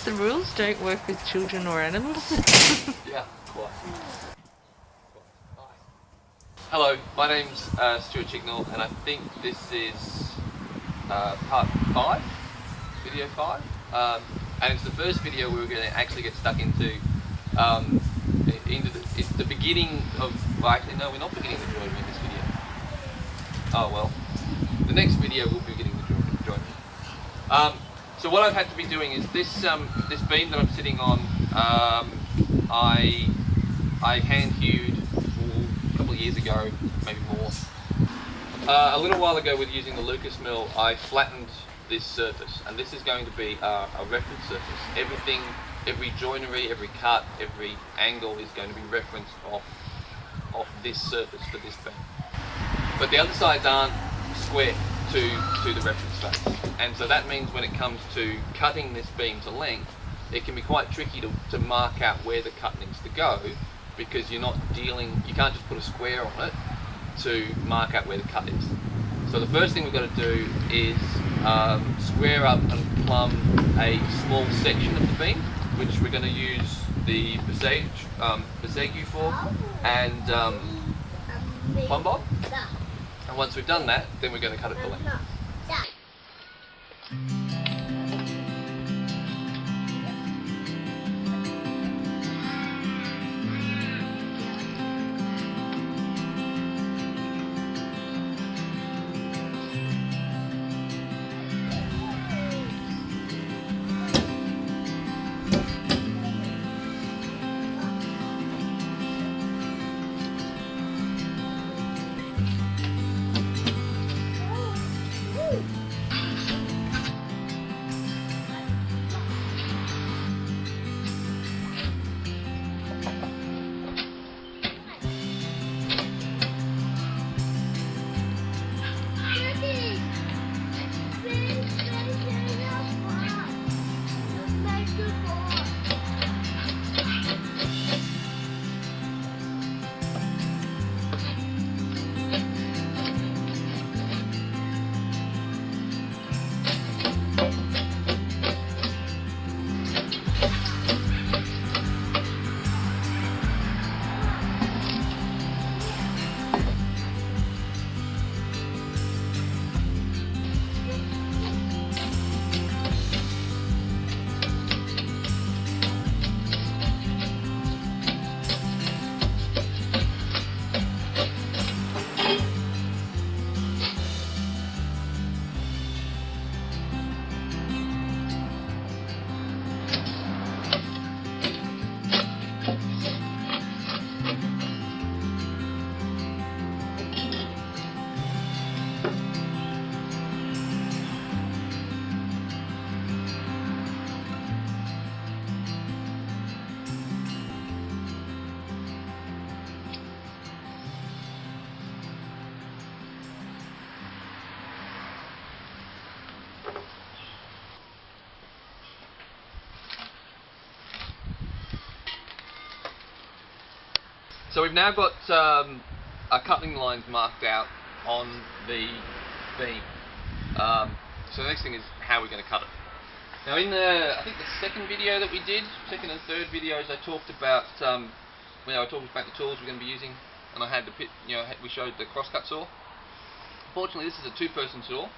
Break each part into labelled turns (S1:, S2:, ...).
S1: The rules don't work with children or animals.
S2: Yeah, quite. Hello, my name's Stuart Chignall, and I think this is part 5, video 5, and it's the first video we were going to actually get stuck into it's the beginning of, well actually no, we're not beginning the drawing in this video. Oh well, the next video will be beginning the drawing. So what I've had to be doing is this this beam that I'm sitting on, I hand hewed a couple of years ago, maybe more. A little while ago, with using the Lucas mill, I flattened this surface, and this is going to be a reference surface. Everything, every joinery, every cut, every angle is going to be referenced off this surface for this beam. But the other sides aren't square to the reference face, and so that means when it comes to cutting this beam to length, it can be quite tricky to mark out where the cut needs to go, because you're not dealing, you can't just put a square on it to mark out where the cut is. So the first thing we've got to do is square up and plumb a small section of the beam, which we're going to use the Bisaigue for and plumb bob. And once we've done that, then we're going to cut it to length. So we've now got our cutting lines marked out on the beam. So the next thing is how we're going to cut it. Now in I think the second video that we did, second and third videos, I talked about the tools we're going to be using, and I had we showed the crosscut saw. Unfortunately, this is a two-person saw,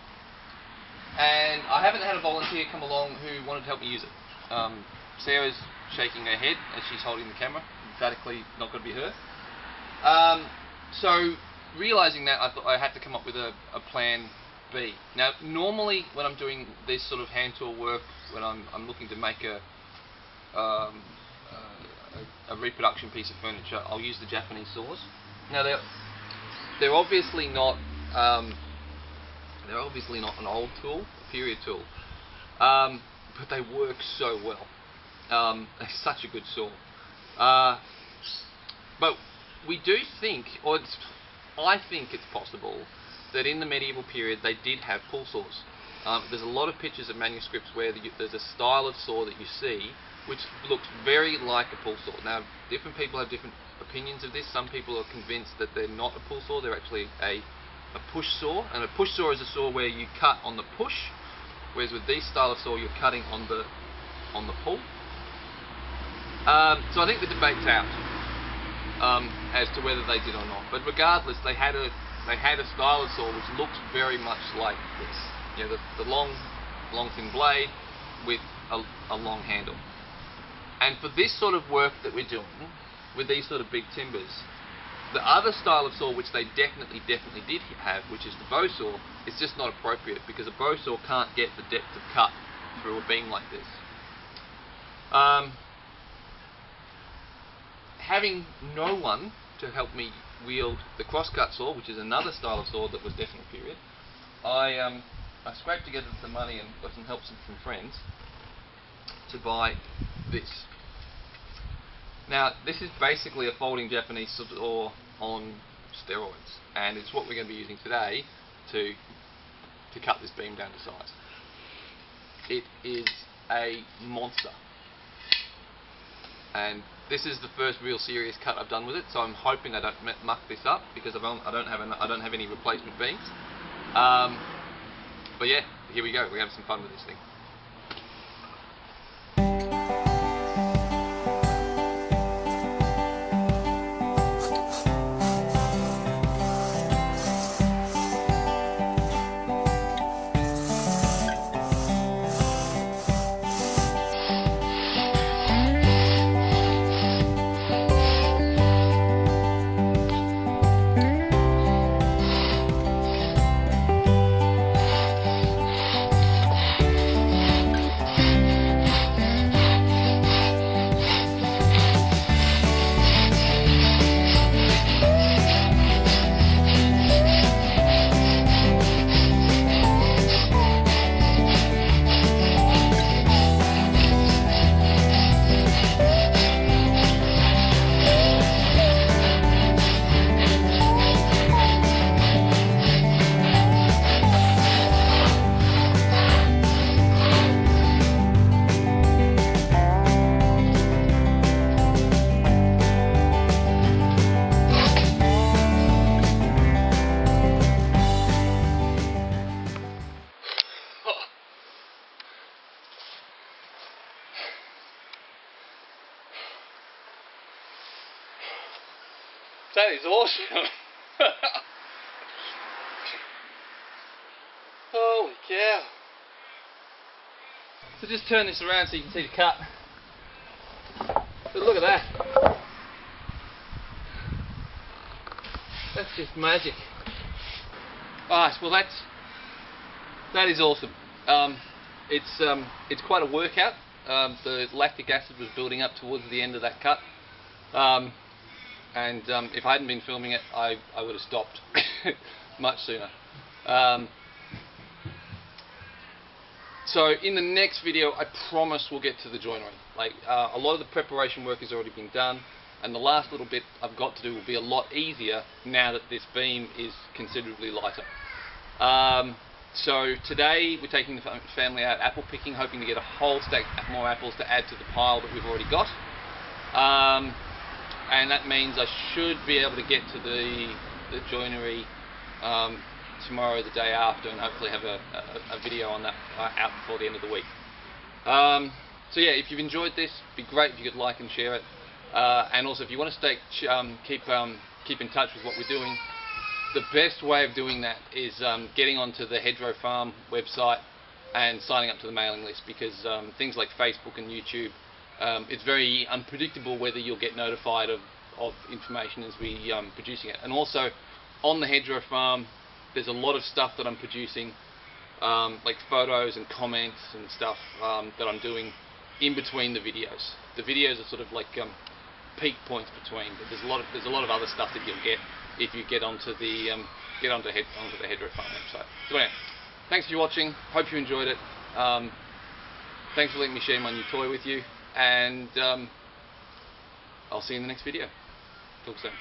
S2: and I haven't had a volunteer come along who wanted to help me use it. Sarah's shaking her head as she's holding the camera. Emphatically not going to be her. So realising that, I thought I had to come up with a plan B. Now normally when I'm doing this sort of hand tool work, when I'm looking to make a reproduction piece of furniture, I'll use the Japanese saws. Now they're obviously not an old tool, a period tool, but they work so well. They're such a good saw. But we do think, I think it's possible that in the medieval period they did have pull saws. There's a lot of pictures of manuscripts where there's a style of saw that you see which looks very like a pull saw. Now, different people have different opinions of this. Some people are convinced that they're not a pull saw, they're actually a push saw, and a push saw is a saw where you cut on the push, whereas with this style of saw you're cutting on the on the pull. So I think the debate's out as to whether they did or not. But regardless, they had a style of saw which looks very much like this. You know, the long thin blade with a long handle. And for this sort of work that we're doing with these sort of big timbers, the other style of saw which they definitely did have, which is the bow saw, is just not appropriate because a bow saw can't get the depth of cut through a beam like this. Having no one to help me wield the crosscut saw, which is another style of saw that was definitely period, I scraped together the money and got some help from friends to buy this. Now, this is basically a folding Japanese saw on steroids, and it's what we're going to be using today to cut this beam down to size. It is a monster, and this is the first real serious cut I've done with it. So I'm hoping I don't muck this up because I don't have any replacement beams. But yeah, here we go. We're having some fun with this thing. That is awesome. Holy cow. So just turn this around so you can see the cut. So look at that. That's just magic. Alright, well that is awesome. It's quite a workout. The lactic acid was building up towards the end of that cut. And if I hadn't been filming it, I would have stopped much sooner. So in the next video, I promise we'll get to the joinery. Like a lot of the preparation work has already been done, and the last little bit I've got to do will be a lot easier now that this beam is considerably lighter. So today we're taking the family out apple picking, hoping to get a whole stack more apples to add to the pile that we've already got. And that means I should be able to get to the joinery tomorrow, the day after, and hopefully have a video on that out before the end of the week. So yeah, if you've enjoyed this, it'd be great if you could like and share it. And also, if you want to keep in touch with what we're doing, the best way of doing that is getting onto the Hedgerow Farm website and signing up to the mailing list, because things like Facebook and YouTube, it's very unpredictable whether you'll get notified of information as we producing it. And also on the Hedgerow Farm, there's a lot of stuff that I'm producing, like photos and comments and stuff that I'm doing in between the videos. The videos are sort of like peak points between, but there's a lot of other stuff that you'll get if you get onto the Hedgerow Farm website. So anyway, thanks for watching. Hope you enjoyed it. Thanks for letting me share my new toy with you, and I'll see you in the next video. Talk soon.